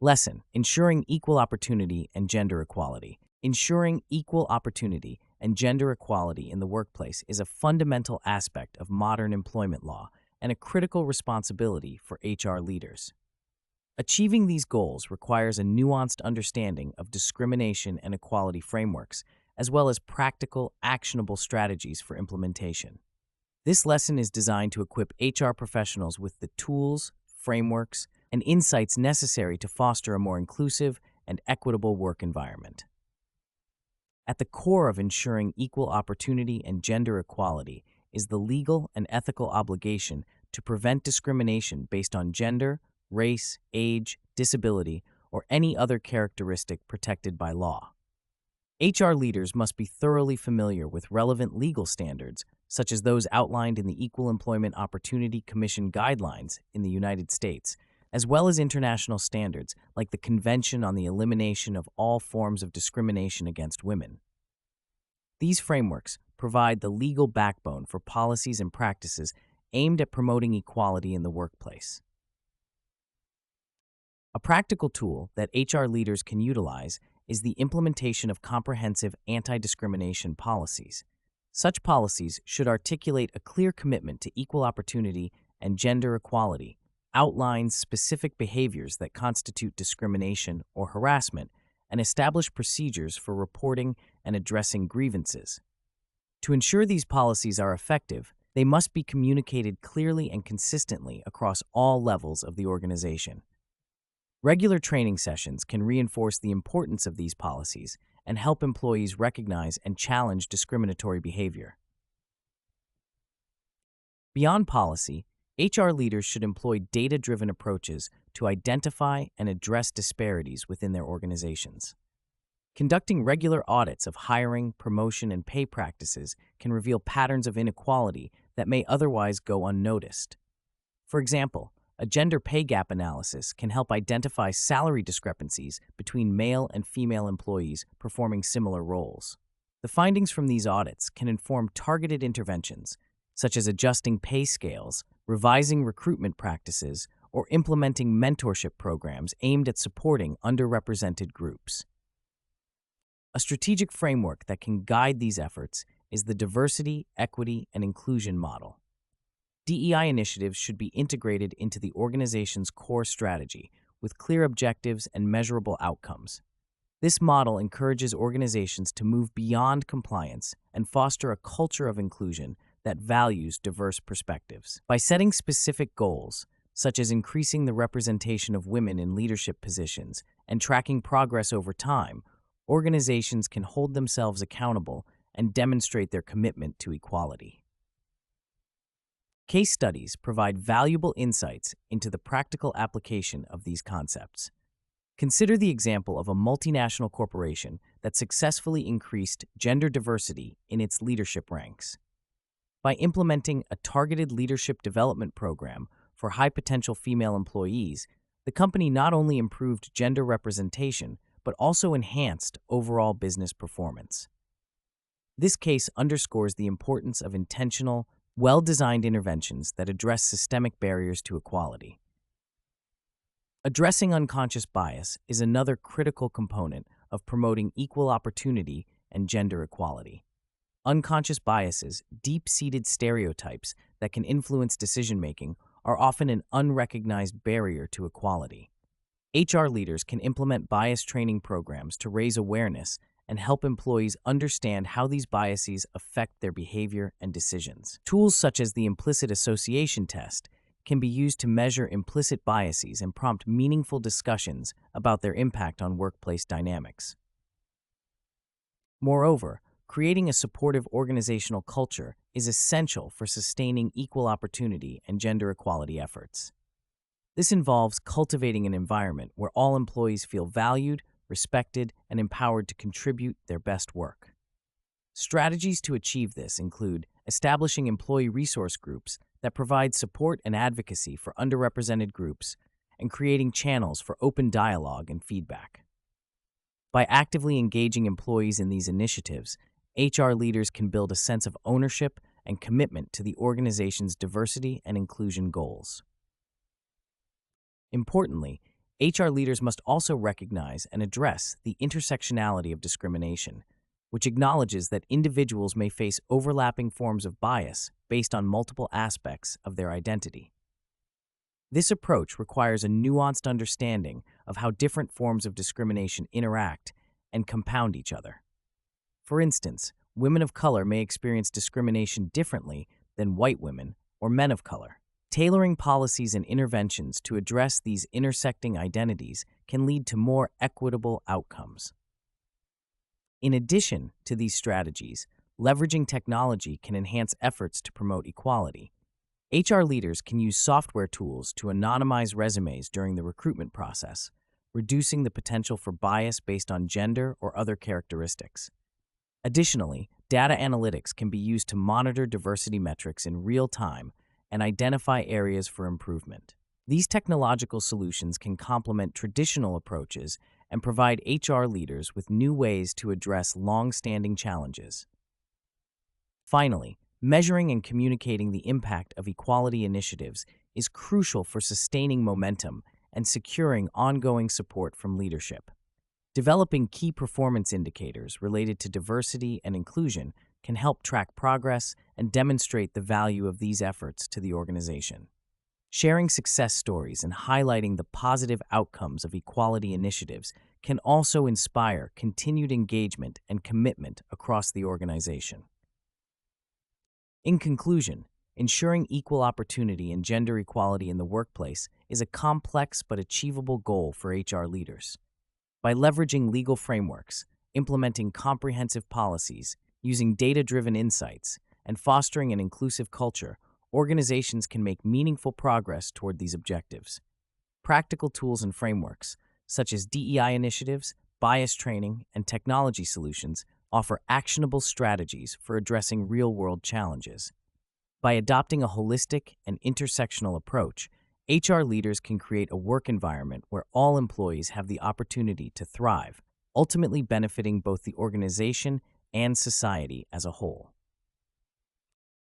Lesson: Ensuring equal opportunity and gender equality. Ensuring equal opportunity and gender equality in the workplace is a fundamental aspect of modern employment law and a critical responsibility for HR leaders. Achieving these goals requires a nuanced understanding of discrimination and equality frameworks, as well as practical, actionable strategies for implementation. This lesson is designed to equip HR professionals with the tools, frameworks, and insights necessary to foster a more inclusive and equitable work environment. At the core of ensuring equal opportunity and gender equality is the legal and ethical obligation to prevent discrimination based on gender, race, age, disability, or any other characteristic protected by law. HR leaders must be thoroughly familiar with relevant legal standards, such as those outlined in the Equal Employment Opportunity Commission guidelines in the United States, as well as international standards like the Convention on the Elimination of All Forms of Discrimination Against Women. These frameworks provide the legal backbone for policies and practices aimed at promoting equality in the workplace. A practical tool that HR leaders can utilize is the implementation of comprehensive anti-discrimination policies. Such policies should articulate a clear commitment to equal opportunity and gender equality, outline specific behaviors that constitute discrimination or harassment, and establish procedures for reporting and addressing grievances. To ensure these policies are effective, they must be communicated clearly and consistently across all levels of the organization. Regular training sessions can reinforce the importance of these policies and help employees recognize and challenge discriminatory behavior. Beyond policy, HR leaders should employ data-driven approaches to identify and address disparities within their organizations. Conducting regular audits of hiring, promotion, and pay practices can reveal patterns of inequality that may otherwise go unnoticed. For example, a gender pay gap analysis can help identify salary discrepancies between male and female employees performing similar roles. The findings from these audits can inform targeted interventions, such as adjusting pay scales, revising recruitment practices, or implementing mentorship programs aimed at supporting underrepresented groups. A strategic framework that can guide these efforts is the Diversity, Equity, and Inclusion model. DEI initiatives should be integrated into the organization's core strategy with clear objectives and measurable outcomes. This model encourages organizations to move beyond compliance and foster a culture of inclusion that values diverse perspectives. By setting specific goals, such as increasing the representation of women in leadership positions and tracking progress over time, organizations can hold themselves accountable and demonstrate their commitment to equality. Case studies provide valuable insights into the practical application of these concepts. Consider the example of a multinational corporation that successfully increased gender diversity in its leadership ranks. By implementing a targeted leadership development program for high-potential female employees, the company not only improved gender representation, but also enhanced overall business performance. This case underscores the importance of intentional, well-designed interventions that address systemic barriers to equality. Addressing unconscious bias is another critical component of promoting equal opportunity and gender equality. Unconscious biases, deep-seated stereotypes that can influence decision-making, are often an unrecognized barrier to equality. HR leaders can implement bias training programs to raise awareness and help employees understand how these biases affect their behavior and decisions. Tools such as the implicit association test can be used to measure implicit biases and prompt meaningful discussions about their impact on workplace dynamics. Moreover, creating a supportive organizational culture is essential for sustaining equal opportunity and gender equality efforts. This involves cultivating an environment where all employees feel valued, respected, and empowered to contribute their best work. Strategies to achieve this include establishing employee resource groups that provide support and advocacy for underrepresented groups, and creating channels for open dialogue and feedback. By actively engaging employees in these initiatives, HR leaders can build a sense of ownership and commitment to the organization's diversity and inclusion goals. Importantly, HR leaders must also recognize and address the intersectionality of discrimination, which acknowledges that individuals may face overlapping forms of bias based on multiple aspects of their identity. This approach requires a nuanced understanding of how different forms of discrimination interact and compound each other. For instance, women of color may experience discrimination differently than white women or men of color. Tailoring policies and interventions to address these intersecting identities can lead to more equitable outcomes. In addition to these strategies, leveraging technology can enhance efforts to promote equality. HR leaders can use software tools to anonymize resumes during the recruitment process, reducing the potential for bias based on gender or other characteristics. Additionally, data analytics can be used to monitor diversity metrics in real time and identify areas for improvement. These technological solutions can complement traditional approaches and provide HR leaders with new ways to address long-standing challenges. Finally, measuring and communicating the impact of equality initiatives is crucial for sustaining momentum and securing ongoing support from leadership. Developing key performance indicators related to diversity and inclusion can help track progress and demonstrate the value of these efforts to the organization. Sharing success stories and highlighting the positive outcomes of equality initiatives can also inspire continued engagement and commitment across the organization. In conclusion, ensuring equal opportunity and gender equality in the workplace is a complex but achievable goal for HR leaders. By leveraging legal frameworks, implementing comprehensive policies, using data-driven insights, and fostering an inclusive culture, organizations can make meaningful progress toward these objectives. Practical tools and frameworks, such as DEI initiatives, bias training, and technology solutions, offer actionable strategies for addressing real-world challenges. By adopting a holistic and intersectional approach, HR leaders can create a work environment where all employees have the opportunity to thrive, ultimately benefiting both the organization and society as a whole.